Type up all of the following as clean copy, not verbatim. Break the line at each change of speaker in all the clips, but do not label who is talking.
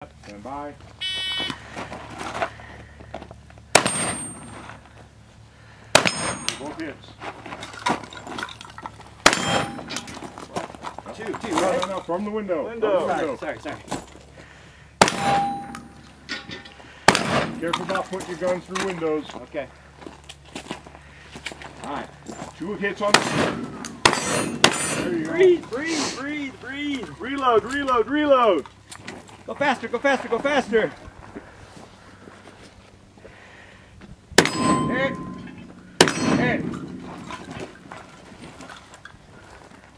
Stand by. Both hits.
Two,
No, no, from the window.
Sorry.
Careful about putting your guns through windows.
Okay.
Alright. 2 hits on the... There you go.
Breathe.
Reload.
Go faster.
Hit.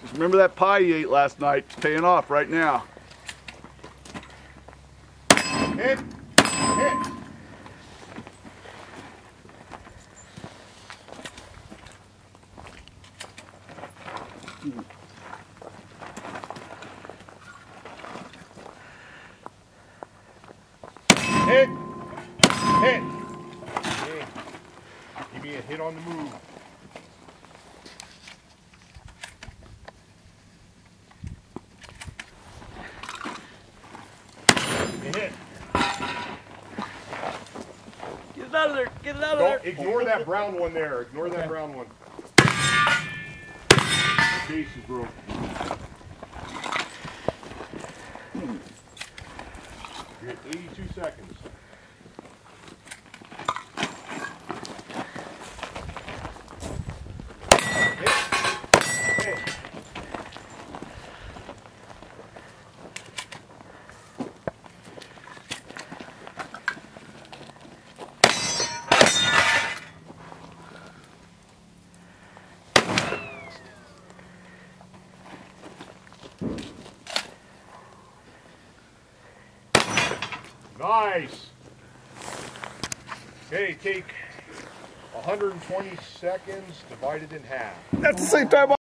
Just remember that pie you ate last night. It's paying off right now.
Hit. Hit. Okay. Give me a hit on the move. Hit.
Get it out of there.
Don't ignore that brown one there. Ignore that brown one. The case is broke. You're at 82 seconds. Hit. Nice. Okay, take 120 seconds divided in half.
That's the same time